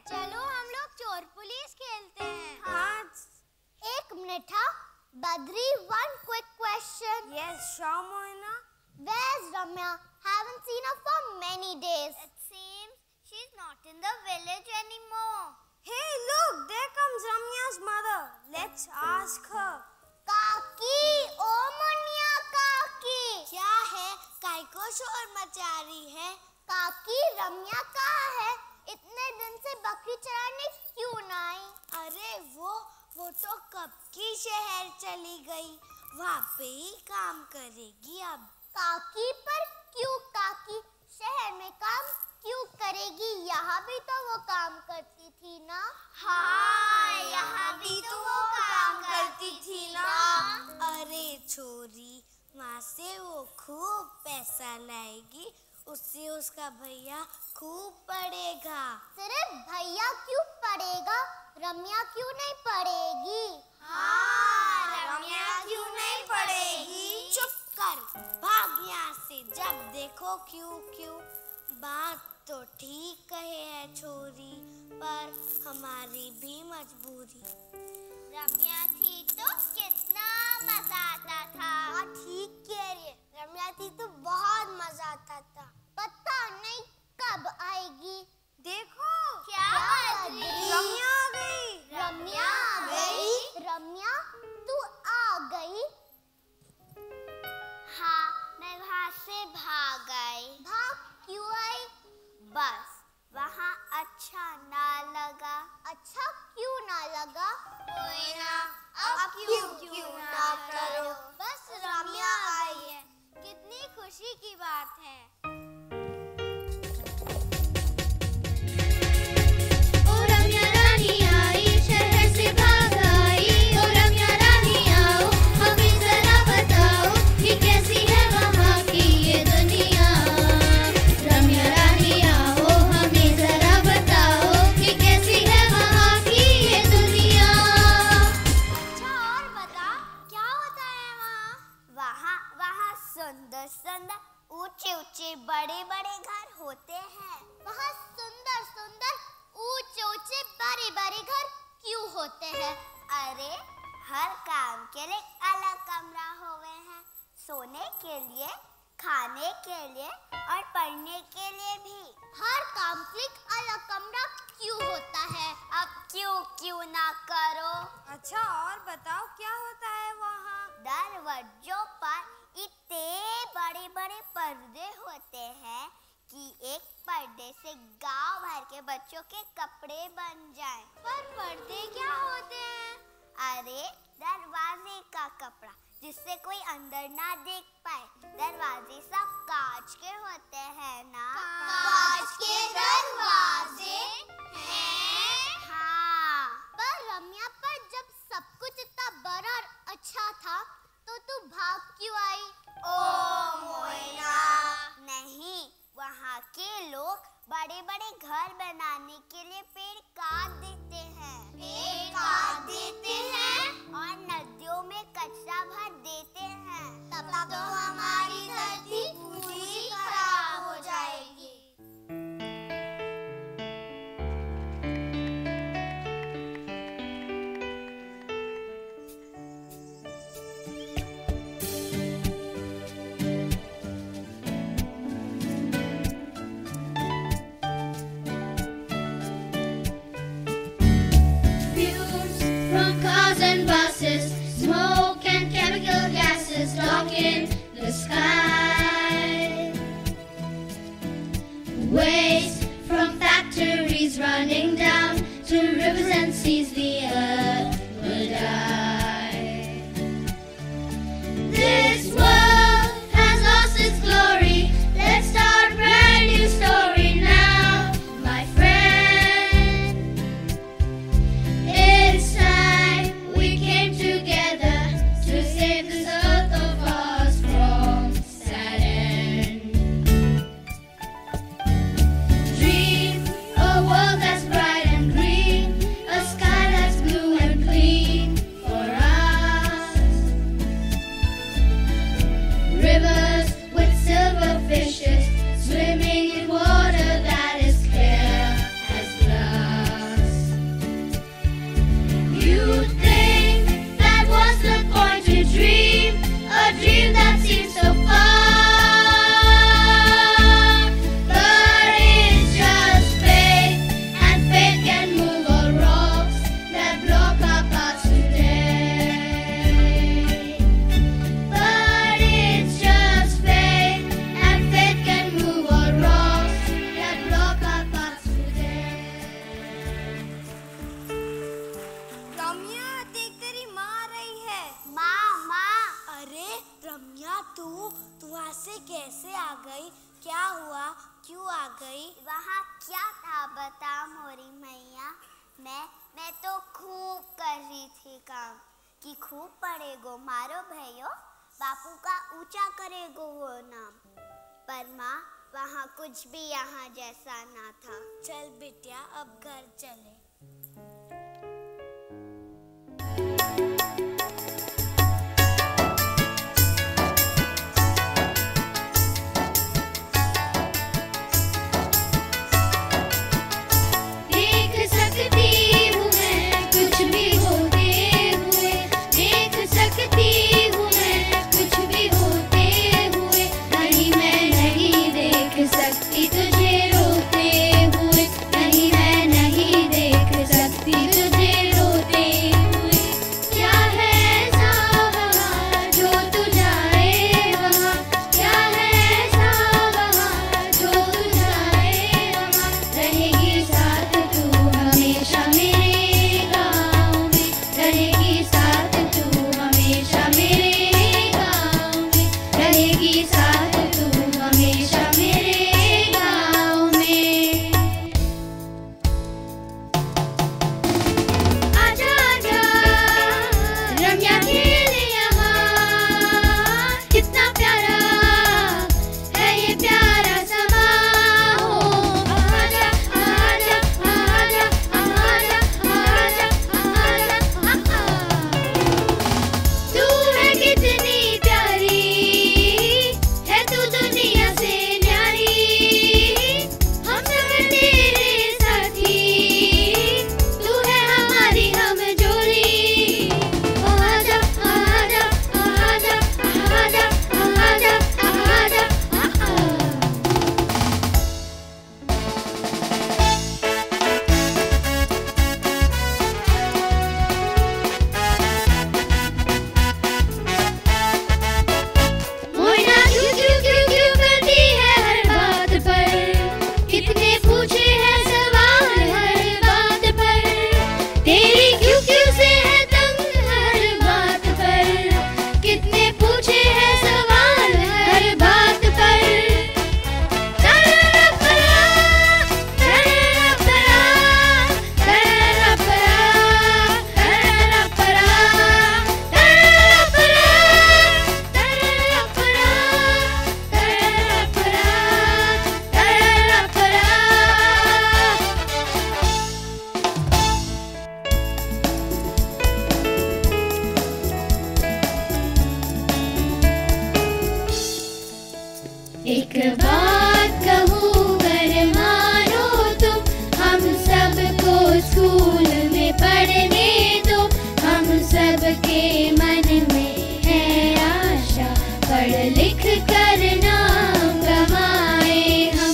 चलो हम लोग चोर पुलिस खेलते हैं। हाँ। एक एक मिनट हाँ. Badri, one quick question. Yes, sure, Moina. Where's Ramya? Haven't seen her for many days. It seems she's not in the village anymore. Hey, look, there comes Ramya's mother. Let's ask her. काकी, ओ मुनिया काकी. क्या है? काय को शोर मचा रही है? काकी, रम्या कहाँ है? इतने दिन से बकरी चराने क्यों ना आई? अरे वो तो कब की शहर चली गई. वहाँ पे ही काम करेगी अब. काकी, पर क्यों काकी? शहर में काम क्यों करेगी? यहाँ भी तो वो काम करती थी ना. हाँ, यहाँ भी तो वो काम करती थी ना. अरे छोरी, वहाँ से वो खूब पैसा लाएगी. उससे उसका भैया खूब पढ़ेगा. सिर्फ भैया क्यों पढ़ेगा? रम्या क्यों नहीं पढ़ेगी? हाँ, रम्या क्यों नहीं पढ़ेगी? चुप कर, भाग यहाँ से. जब देखो क्यों. बात तो ठीक कहे है छोरी, पर हमारी भी मजबूरी. रम्या थी तो कितना मजा आता था. हाँ, ठीक कह रही है. रम्या थी तो बहुत मजा आता था. पता नहीं कब आएगी. देखो क्या रम्या आ गई. रम्या आ गई. रम्या, तू आ गई? हाँ, मैं वहाँ से भाग आई. भाग क्यों आई? बस वहाँ अच्छा ना लगा. अच्छा क्यों ना लगा? कोई ना, अब क्यों ना करो. बस रम्या आई है. कितनी खुशी की बात है. ओ रम्या रानी आई, शहर से भाग आई. ओ रम्या रानी आओ, हमें जरा बताओ कि कैसी है वहाँ की ये दुनिया. रम्या रानी आओ, हमें जरा बताओ कि कैसी है वहाँ की ये दुनिया. अच्छा, और बता क्या होता है वहाँ? वहाँ सुंदर सुंदर ऊंचे ऊंचे बड़े बड़े घर होते हैं. वहाँ सुंदर सुंदर ऊंचे ऊंचे बड़े बड़े घर क्यों होते हैं? अरे, हर काम के लिए अलग कमरा होवे हैं. सोने के लिए, खाने के लिए और पढ़ने के लिए भी. हर काम के लिए अलग कमरा क्यों होता है? अब क्यों ना करो. अच्छा, और बताओ क्या होता है वहाँ. दरवाजों पर इतने बड़े बड़े पर्दे होते हैं कि एक पर्दे से गांव भर के बच्चों के कपड़े बन जाएं. पर पर्दे क्या होते हैं? अरे, दरवाजे का कपड़ा, जिससे कोई अंदर ना देख पाए. दरवाजे सब कांच के होते हैं ना. कांच के दरवाजे हैं? हाँ. पर रम्या, पर जब सब कुछ इतना बड़ा और अच्छा था तो तू भाग क्यों आई? ओ मोइना. नहीं, वहाँ के लोग बड़े बड़े घर बनाने के लिए पेड़ काट देते हैं. पेड़ काट देते हैं और नदियों में कचरा भर देते हैं. तब तो हमारी धरती पूरी खराब हो जाएगी. तू वहाँ से कैसे आ गई? क्या हुआ? क्यों आ गई? वहाँ क्या था बता मोरी मैया। मैं तो खूब कर रही थी काम कि खूब पढ़ेगो मारो भयो, बापू का ऊंचा करेगो वो नाम। पर माँ वहाँ कुछ भी यहाँ जैसा ना था। चल बिटिया अब घर चले। एक बात कहूँ गर मानो तुम, हम सबको स्कूल में पढ़ने दो। हम सबके मन में है आशा, पढ़ लिख कर नाम कमाए हम।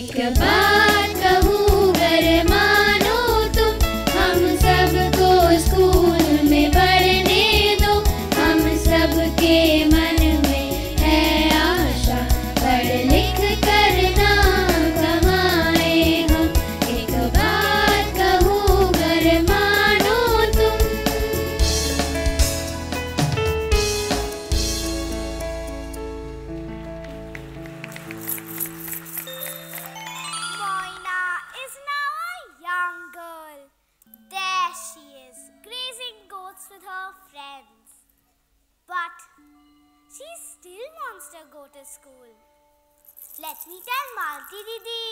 एक बात कहूँ गर मानो तुम, हम सबको स्कूल में पढ़ने दो। हम सबके मन में है आशा, पढ़ लिख कर नाम कमाए हम। एक बात कहूँ गर मानो तुम। Moina is now a young girl. There she is, grazing goats with her friends. But she still wants to go to school. Let me tell Malti Didi.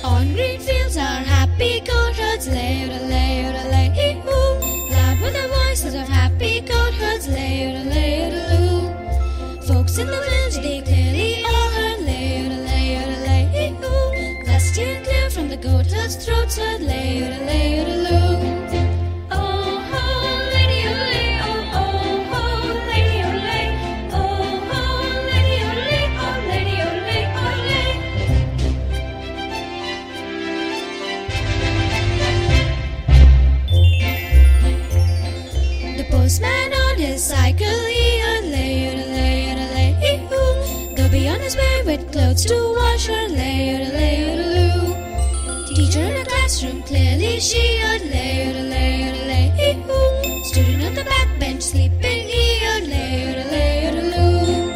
On green fields are happy goatherds, lay-o-da-lay-o-da-lay-oo. Loud with the voices of happy goatherds, lay-o-da-lay-o-da-loo. Folks in the village, they clearly all heard, lay-o-da-lay-o-da-lay-oo. Gusty and clear from the goatherds' throats heard, lay-o-da-lay-o-da-loo. Oh-ho, lady-o-lay, oh-oh-ho, lady-o-lay, oh-ho, lady-o-lay, oh, lady-o-lay, oh-lay. The postman on his cycle, he heard lay-o-da-lay-o-da-lay-oo. clothes to wash her, lay-oodle-lay-oodle-loo. Teacher in the classroom, clearly she lay-oodle-lay-oodle-lay-hoo. Student on the back bench, sleeping, lay-oodle-lay-oodle-lay-oodle-loo.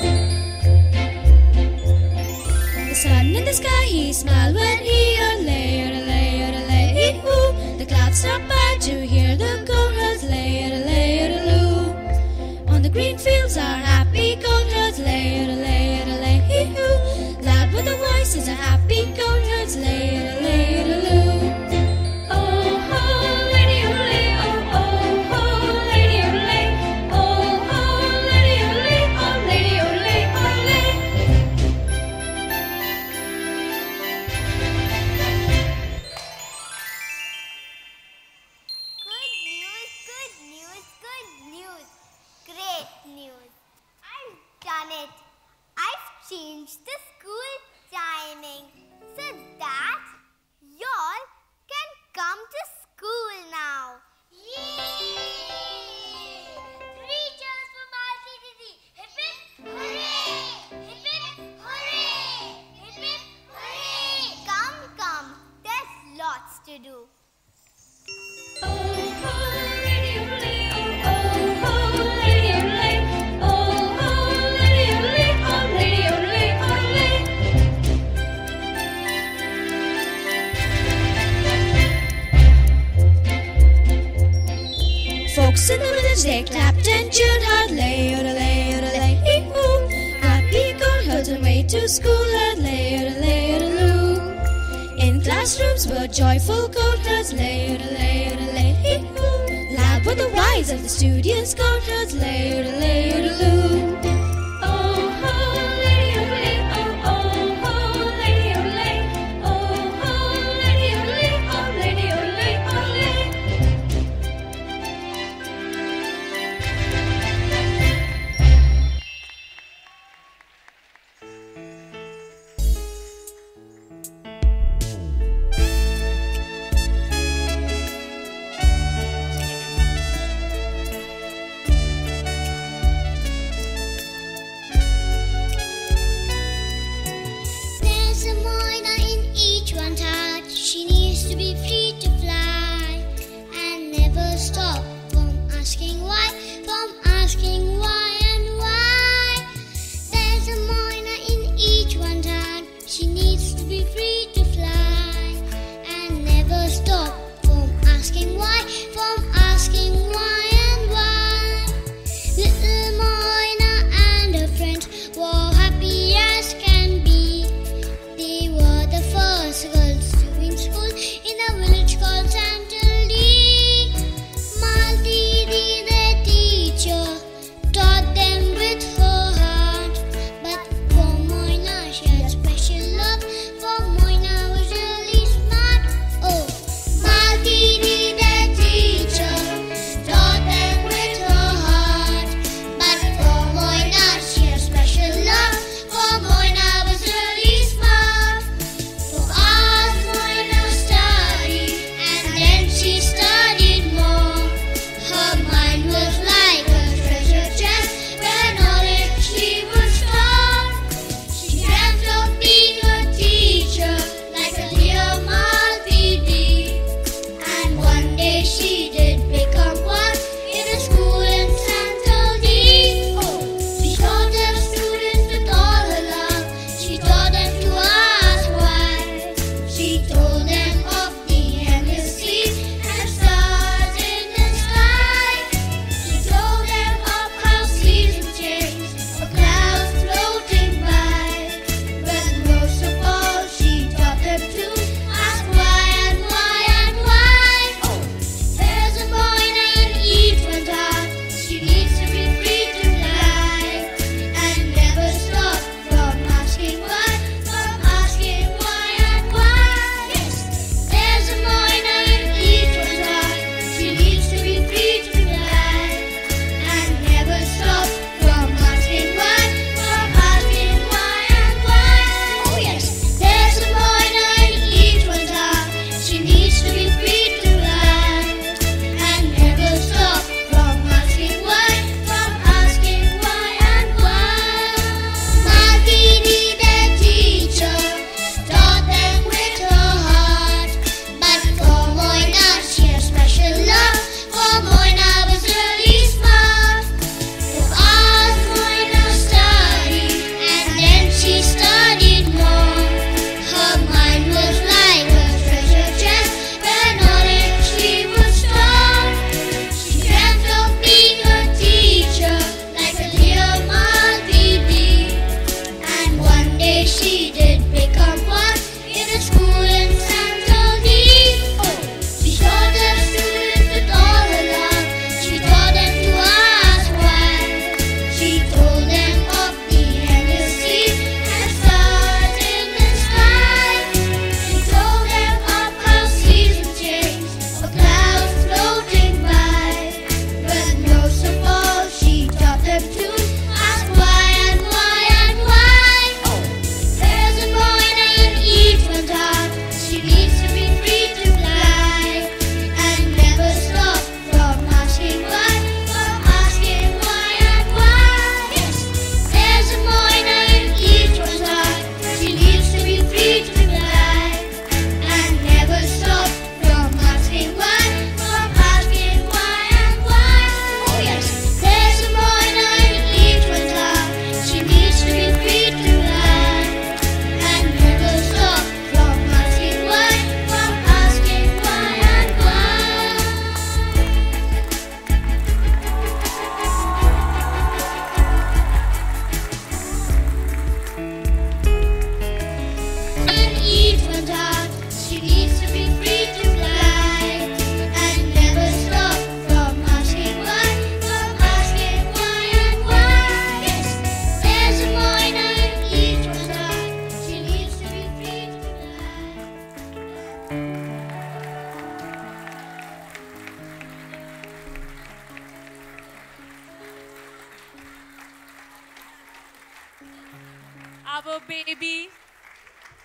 The sun in the sky, he smiled when he lay-oodle-lay-oodle-lay-hoo. The clouds stopped by to hear the goat herds, lay-oodle-lay-oodle-loo. On the green fields are happy goat herds, lay-oodle-lay-oodle-lay-hoo. Loud with the voices are happy goat herds, lay-oodle-lay-oodle-loo. Oh ho, lady-oodle-lay, oh ho, lady-oodle-lay, oh ho, lady-oodle-lay, oh lady-oodle-lay, oh lay. Good news, good news, good news. Great news. I've done it. I've changed the school timing so that y'all can come to school now. Yay! 3 cheers for Malti Didi. Hip hip hooray! Hip hip hooray! Hip hip hooray! Come, come. There's lots to do. Oh ho, lady-oodle-lay, oh ho, lady-oodle-lay, oh ho, lady-oodle-lay, oh lady-oodle-lay, oh lay. Folks in the village, they clapped and cheered hard, lay-oodle-lay-oodle-lay-hoo. Happy goat herds on way to school, lay-oodle-lay-oodle-loo. In classrooms were joyful goat herds, lay-oodle-lay-oodle-lay-hoo. Loud were the cries of the studious goat herds, lay-oodle-lay-oodle-loo. Oh ho, lady-oodle-lay, oh ho, lady-oodle-lay, oh ho, lady-oodle-lay, oh lady-oodle-lay, oh lay.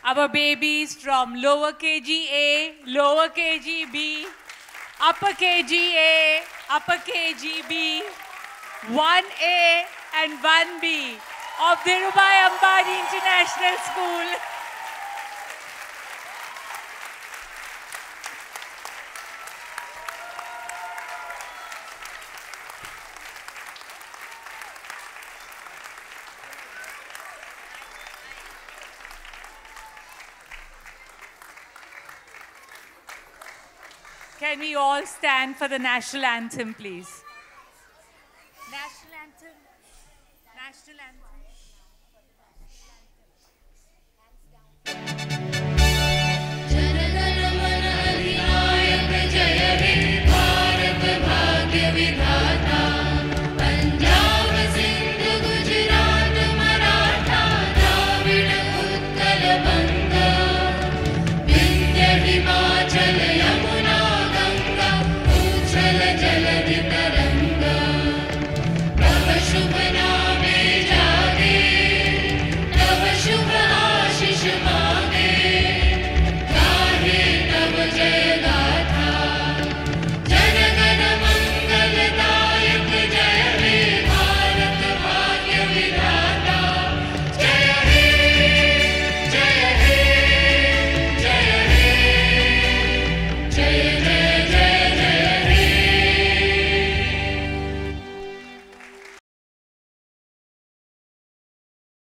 our babies from lower KG A, lower KG B, upper KG A, upper KG B, 1A and 1B of Dhirubhai Ambani International School. Can we all stand for the national anthem, please? National anthem. National anthem.